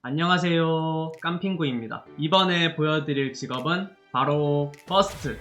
안녕하세요, 깜핑구입니다. 이번에 보여드릴 직업은 바로 버스트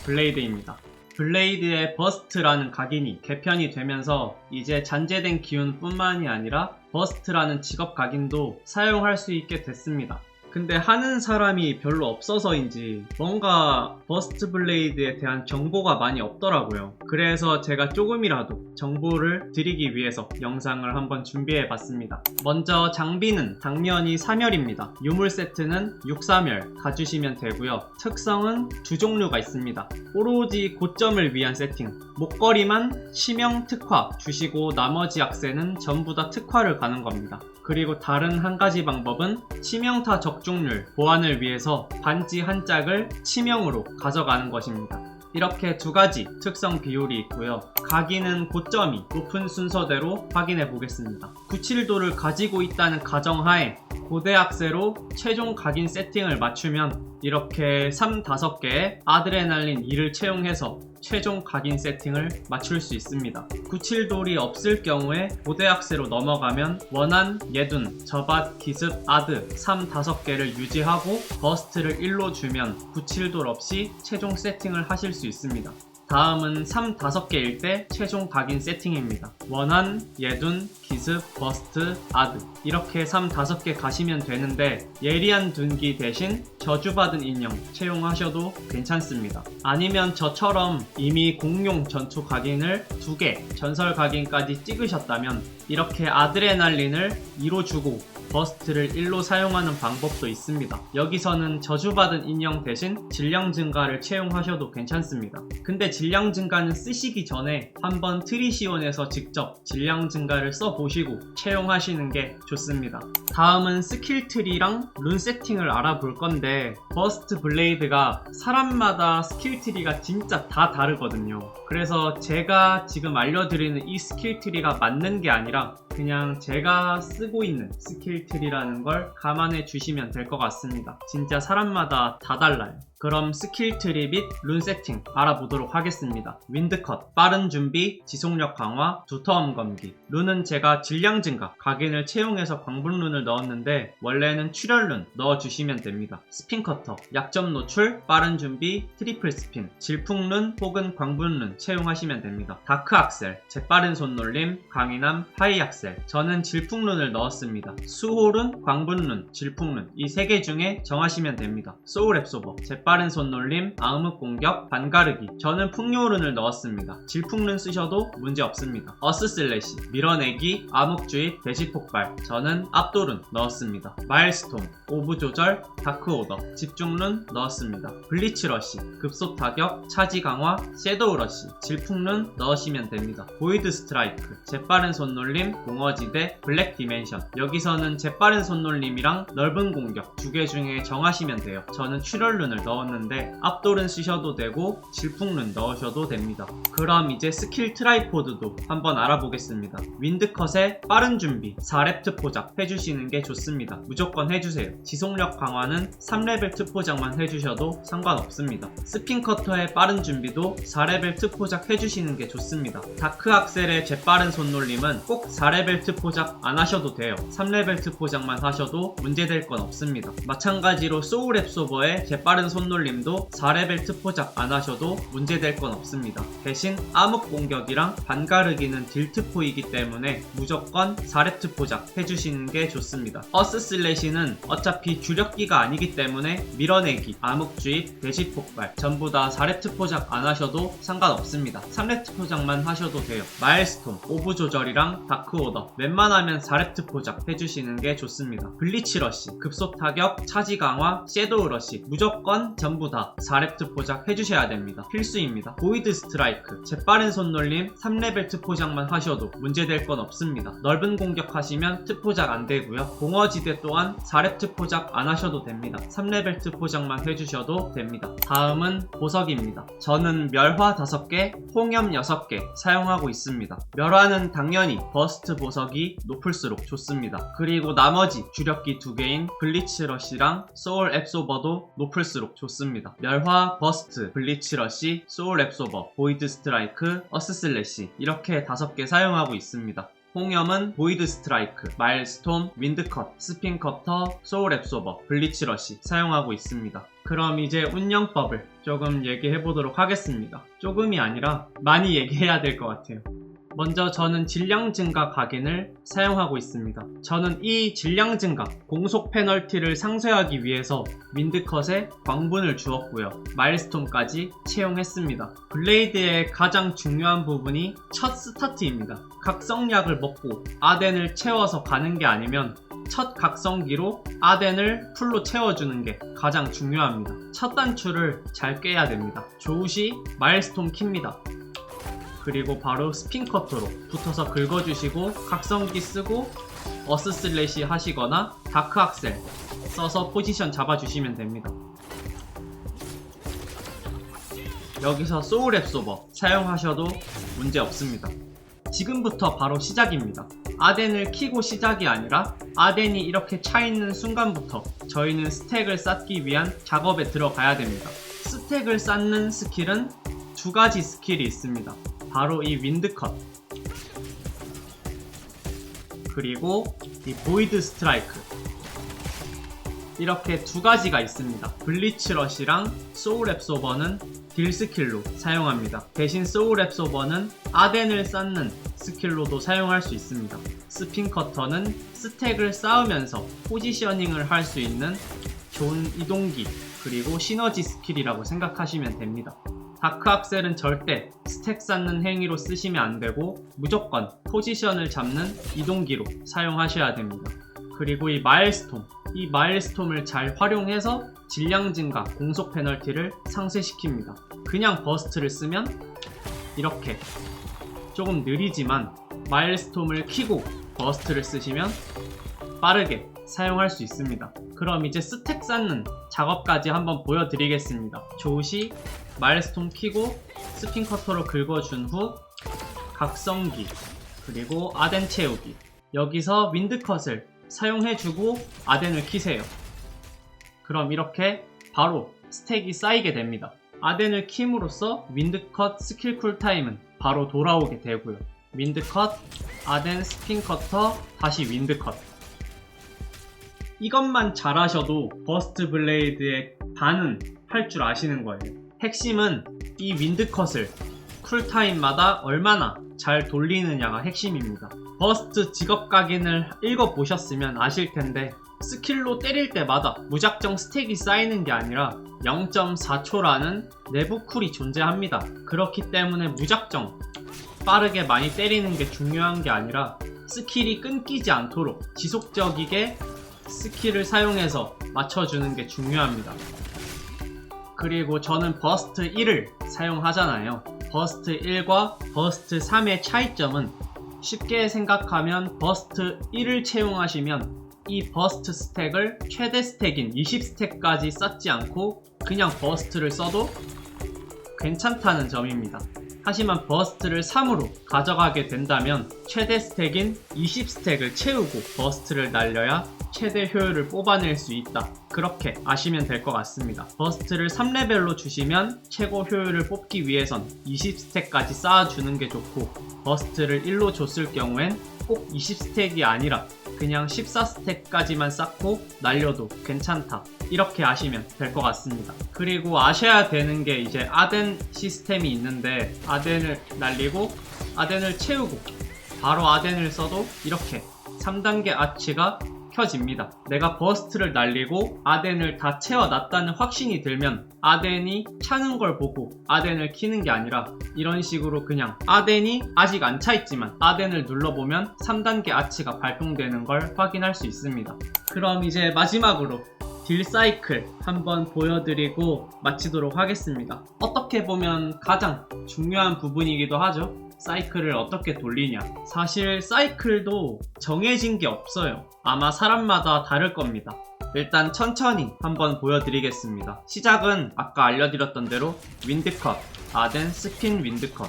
블레이드입니다. 블레이드의 버스트라는 각인이 개편이 되면서 이제 잔재된 기운 뿐만이 아니라 버스트라는 직업 각인도 사용할 수 있게 됐습니다. 근데 하는 사람이 별로 없어서인지 뭔가 버스트 블레이드에 대한 정보가 많이 없더라고요. 그래서 제가 조금이라도 정보를 드리기 위해서 영상을 한번 준비해 봤습니다. 먼저 장비는 당연히 3열입니다. 유물 세트는 6-3열 가주시면 되고요. 특성은 두 종류가 있습니다. 오로지 고점을 위한 세팅, 목걸이만 치명 특화 주시고 나머지 악세는 전부 다 특화를 가는 겁니다. 그리고 다른 한 가지 방법은 치명타 적중률 보완을 위해서 반지 한 짝을 치명으로 가져가는 것입니다. 이렇게 두 가지 특성 비율이 있고요. 각인은 고점이 높은 순서대로 확인해 보겠습니다. 97도를 가지고 있다는 가정하에 고대 악세로 최종 각인 세팅을 맞추면 이렇게 3-5개의 아드레날린 2를 채용해서 최종 각인 세팅을 맞출 수 있습니다. 97돌이 없을 경우에 고대 악세로 넘어가면 원한, 예둔, 저밭, 기습, 아드 3-5개를 유지하고 버스트를 1로 주면 97돌 없이 최종 세팅을 하실 수 있습니다. 다음은 3-5개일 때 최종 각인 세팅입니다. 원한, 예둔, 기습, 버스트, 아드 이렇게 3-5개 가시면 되는데 예리한 둔기 대신 저주받은 인형 채용하셔도 괜찮습니다. 아니면 저처럼 이미 공룡 전투 각인을 2개, 전설 각인까지 찍으셨다면 이렇게 아드레날린을 2로 주고 버스트를 1로 사용하는 방법도 있습니다. 여기서는 저주받은 인형 대신 질량 증가를 채용하셔도 괜찮습니다. 근데 질량 증가는 쓰시기 전에 한번 트리시온에서 직접 질량 증가를 써보시고 채용하시는 게 좋습니다. 다음은 스킬 트리랑 룬 세팅을 알아볼 건데 버스트 블레이드가 사람마다 스킬 트리가 진짜 다 다르거든요. 그래서 제가 지금 알려드리는 이 스킬 트리가 맞는 게 아니라 그냥 제가 쓰고 있는 스킬 트리라는 걸 감안해 주시면 될 것 같습니다. 진짜 사람마다 다 달라요. 그럼 스킬 트리 및 룬 세팅 알아보도록 하겠습니다. 윈드컷, 빠른 준비, 지속력 강화, 두터움 검기. 룬은 제가 질량 증가, 각인을 채용해서 광분 룬을 넣었는데 원래는 출혈 룬 넣어주시면 됩니다. 스핀 커터, 약점 노출, 빠른 준비, 트리플 스핀, 질풍 룬 혹은 광분 룬 채용하시면 됩니다. 다크 악셀, 재빠른 손놀림, 강인함, 하이 악셀. 저는 질풍 룬을 넣었습니다. 수호 룬, 광분 룬, 질풍 룬 이 3개 중에 정하시면 됩니다. 소울 앱소버, 재빠른 손놀림, 아음흑 공격, 반가르기. 저는 풍요룬을 넣었습니다. 질풍룬 쓰셔도 문제 없습니다. 어스 슬래시, 밀어내기, 암흑주입, 대시폭발. 저는 압도룬 넣었습니다. 마일스톰, 오브 조절, 다크오더, 집중룬 넣었습니다. 블리츠 러시, 급소 타격, 차지 강화, 섀도우 러시, 질풍룬 넣으시면 됩니다. 보이드 스트라이크, 재빠른 손놀림, 공허지대, 블랙 디멘션. 여기서는 재빠른 손놀림이랑 넓은 공격 2개 중에 정하시면 돼요. 저는 출혈룬을 넣었는데 압돌은 쓰셔도 되고 질풍룬 넣으셔도 됩니다. 그럼 이제 스킬 트라이포드도 한번 알아보겠습니다. 윈드컷에 빠른 준비 4렙 특포작 해주시는 게 좋습니다. 무조건 해주세요. 지속력 강화는 3레벨 특포작만 해주셔도 상관없습니다. 스핀 커터의 빠른 준비도 4레벨 특포작 해주시는 게 좋습니다. 다크 악셀의 재빠른 손놀림은 꼭 4레벨 특포작 안 하셔도 돼요. 3레벨 특포작만 하셔도 문제될 건 없습니다. 마찬가지로 소울 앱소버의 재빠른 손놀림도 4레벨 특포작 안 하셔도 문제될 건 없습니다. 대신 암흑 공격이랑 반가르기는 딜 특포이기 때문에 무조건 4렙 특포작 해주시는 게 좋습니다. 어스 슬래시는 어차피 주력기가 아니기 때문에 밀어내기, 암흑주입, 대시폭발 전부 다 4렙 특포작 안 하셔도 상관없습니다. 3렙 특포작만 하셔도 돼요. 마일스톰, 오브 조절이랑 다크오더 웬만하면 4렙 특포작 해주시는 게 좋습니다. 블리치 러시, 급소 타격, 차지 강화, 섀도우 러시 무조건 전부 다 4렙 특포작 해주셔야 됩니다. 필수입니다. 보이드 스트라이크, 재빠른 손놀림 3레벨 특포작만 하셔도 문제될 건 없습니다. 넓은 공격 하시면 특포작 안 되고요. 공허지대 또한 4렙 특포작 안 하셔도 됩니다. 3레벨 특포작만 해주셔도 됩니다. 다음은 보석입니다. 저는 멸화 5개, 홍염 6개 사용하고 있습니다. 멸화는 당연히 버스트 보석이 높을수록 좋습니다. 그리고 나머지 주력기 2개인 블리츠 러시랑 소울 앱소버도 높을수록 좋습니다. 멸화, 버스트, 블리츠 러시, 소울 앱소버, 보이드 스트라이크, 어스 슬래시 이렇게 5개 사용하고 있습니다. 홍염은 보이드 스트라이크, 마일스톰, 윈드컷, 스핀커터, 소울 앱소버, 블리치 러시 사용하고 있습니다. 그럼 이제 운영법을 조금 얘기해보도록 하겠습니다. 조금이 아니라 많이 얘기해야 될 것 같아요. 먼저 저는 질량 증가 각인을 사용하고 있습니다. 저는 이 질량 증가, 공속 페널티를 상쇄하기 위해서 윈드컷에 광분을 주었고요. 마일스톰까지 채용했습니다. 블레이드의 가장 중요한 부분이 첫 스타트입니다. 각성약을 먹고 아덴을 채워서 가는 게 아니면 첫 각성기로 아덴을 풀로 채워주는 게 가장 중요합니다. 첫 단추를 잘 깨야 됩니다. 조우시 마일스톰 킵니다. 그리고 바로 스핀커터로 붙어서 긁어주시고 각성기 쓰고 어스 슬래시 하시거나 다크 악셀 써서 포지션 잡아주시면 됩니다. 여기서 소울 앱소버 사용하셔도 문제 없습니다. 지금부터 바로 시작입니다. 아덴을 키고 시작이 아니라 아덴이 이렇게 차있는 순간부터 저희는 스택을 쌓기 위한 작업에 들어가야 됩니다. 스택을 쌓는 스킬은 두 가지 스킬이 있습니다. 바로 이 윈드컷 그리고 이 보이드 스트라이크 이렇게 두 가지가 있습니다. 블리치 러시랑 소울 앱소버는 딜 스킬로 사용합니다. 대신 소울 앱소버는 아덴을 쌓는 스킬로도 사용할 수 있습니다. 스핀 커터는 스택을 쌓으면서 포지셔닝을 할 수 있는 좋은 이동기 그리고 시너지 스킬이라고 생각하시면 됩니다. 다크 악셀은 절대 스택 쌓는 행위로 쓰시면 안되고 무조건 포지션을 잡는 이동기로 사용하셔야 됩니다. 그리고 이 마일스톰을 잘 활용해서 질량 증가, 공속 페널티를 상쇄시킵니다. 그냥 버스트를 쓰면 이렇게 조금 느리지만 마일스톰을 키고 버스트를 쓰시면 빠르게 사용할 수 있습니다. 그럼 이제 스택 쌓는 작업까지 한번 보여드리겠습니다. 조시 마일스톰 키고 스핀 커터로 긁어준 후 각성기 그리고 아덴 채우기 여기서 윈드컷을 사용해주고 아덴을 키세요. 그럼 이렇게 바로 스택이 쌓이게 됩니다. 아덴을 킴으로써 윈드컷 스킬 쿨타임은 바로 돌아오게 되고요. 윈드컷, 아덴 스핀 커터, 다시 윈드컷 이것만 잘하셔도 버스트 블레이드의 반은 할 줄 아시는 거예요. 핵심은 이 윈드컷을 쿨타임마다 얼마나 잘 돌리느냐가 핵심입니다. 버스트 직업 각인을 읽어보셨으면 아실텐데 스킬로 때릴 때마다 무작정 스택이 쌓이는 게 아니라 0.4초라는 내부 쿨이 존재합니다. 그렇기 때문에 무작정 빠르게 많이 때리는 게 중요한 게 아니라 스킬이 끊기지 않도록 지속적이게 스킬을 사용해서 맞춰주는 게 중요합니다. 그리고 저는 버스트 1을 사용하잖아요. 버스트 1과 버스트 3의 차이점은 쉽게 생각하면 버스트 1을 채용하시면 이 버스트 스택을 최대 스택인 20스택까지 쌓지 않고 그냥 버스트를 써도 괜찮다는 점입니다. 하지만 버스트를 3으로 가져가게 된다면 최대 스택인 20스택을 채우고 버스트를 날려야 최대 효율을 뽑아낼 수 있다. 그렇게 아시면 될 것 같습니다. 버스트를 3레벨로 주시면 최고 효율을 뽑기 위해선 20스택까지 쌓아주는 게 좋고 버스트를 1로 줬을 경우엔 꼭 20스택이 아니라 그냥 14스택까지만 쌓고 날려도 괜찮다. 이렇게 아시면 될 것 같습니다. 그리고 아셔야 되는 게 이제 아덴 시스템이 있는데 아덴을 날리고 아덴을 채우고 바로 아덴을 써도 이렇게 3단계 아치가 켜집니다. 내가 버스트를 날리고 아덴을 다 채워놨다는 확신이 들면 아덴이 차는 걸 보고 아덴을 키는 게 아니라 이런 식으로 그냥 아덴이 아직 안 차있지만 아덴을 눌러보면 3단계 아치가 발동되는 걸 확인할 수 있습니다. 그럼 이제 마지막으로 딜 사이클 한번 보여드리고 마치도록 하겠습니다. 어떻게 보면 가장 중요한 부분이기도 하죠. 사이클을 어떻게 돌리냐. 사실 사이클도 정해진 게 없어요. 아마 사람마다 다를 겁니다. 일단 천천히 한번 보여드리겠습니다. 시작은 아까 알려드렸던 대로 윈드컷, 아덴 스핀 윈드컷.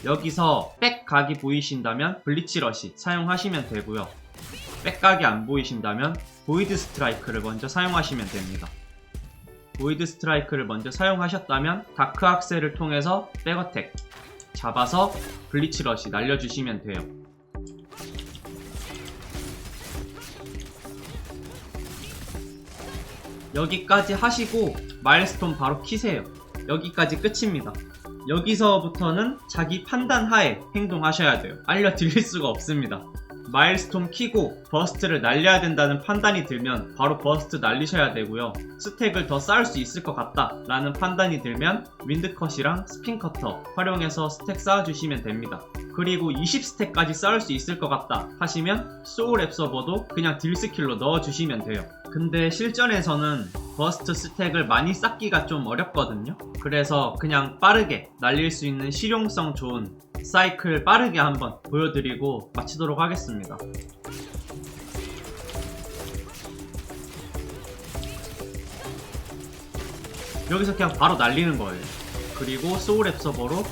여기서 백각이 보이신다면 블리치 러시 사용하시면 되고요. 백각이 안 보이신다면 보이드 스트라이크를 먼저 사용하시면 됩니다. 보이드 스트라이크를 먼저 사용하셨다면 다크 악셀을 통해서 백어택 잡아서 블리치 러시 날려주시면 돼요. 여기까지 하시고 마일스톤 바로 키세요. 여기까지 끝입니다. 여기서부터는 자기 판단 하에 행동하셔야 돼요. 알려드릴 수가 없습니다. 마일스톤 키고 버스트를 날려야 된다는 판단이 들면 바로 버스트 날리셔야 되고요. 스택을 더 쌓을 수 있을 것 같다 라는 판단이 들면 윈드컷이랑 스핀커터 활용해서 스택 쌓아주시면 됩니다. 그리고 20스택까지 쌓을 수 있을 것 같다 하시면 소울 앱서버도 그냥 딜 스킬로 넣어주시면 돼요. 근데 실전에서는 버스트 스택을 많이 쌓기가 좀 어렵거든요. 그래서 그냥 빠르게 날릴 수 있는 실용성 좋은 사이클 빠르게 한번 보여드리고 마치도록 하겠습니다. 여기서 그냥 바로 날리는 거예요. 그리고 소울 앱서버로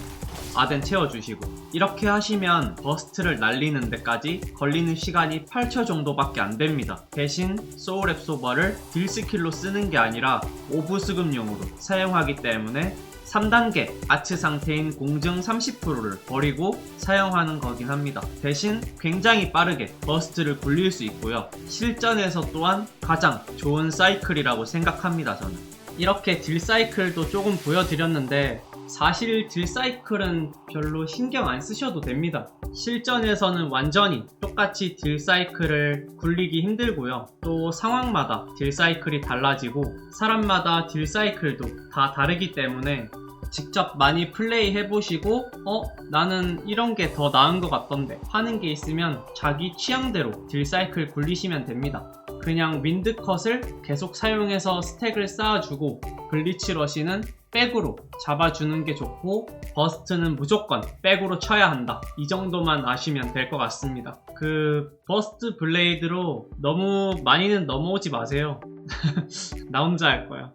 아덴 채워주시고, 이렇게 하시면 버스트를 날리는 데까지 걸리는 시간이 8초 정도밖에 안 됩니다. 대신 소울 앱서버를 딜 스킬로 쓰는 게 아니라 오브 수급용으로 사용하기 때문에 3단계 아츠 상태인 공증 30%를 버리고 사용하는 거긴 합니다. 대신 굉장히 빠르게 버스트를 굴릴 수 있고요. 실전에서 또한 가장 좋은 사이클이라고 생각합니다, 저는. 이렇게 딜 사이클도 조금 보여드렸는데 사실 딜 사이클은 별로 신경 안 쓰셔도 됩니다. 실전에서는 완전히 똑같이 딜 사이클을 굴리기 힘들고요. 또 상황마다 딜 사이클이 달라지고 사람마다 딜 사이클도 다 다르기 때문에 직접 많이 플레이 해보시고 나는 이런 게 더 나은 것 같던데 하는 게 있으면 자기 취향대로 딜 사이클 굴리시면 됩니다. 그냥 윈드컷을 계속 사용해서 스택을 쌓아주고 블리치 러시는 백으로 잡아주는 게 좋고 버스트는 무조건 백으로 쳐야 한다. 이 정도만 아시면 될 것 같습니다. 버스트 블레이드로 너무 많이는 넘어오지 마세요. 나 혼자 할 거야.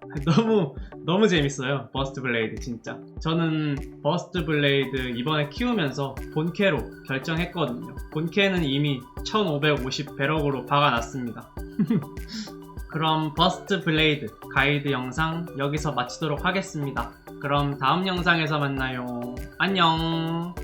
너무 재밌어요. 버스트 블레이드 진짜. 저는 버스트 블레이드 이번에 키우면서 본캐로 결정했거든요. 본캐는 이미 1550 배럭으로 박아놨습니다. 그럼 버스트 블레이드 가이드 영상 여기서 마치도록 하겠습니다. 그럼 다음 영상에서 만나요. 안녕.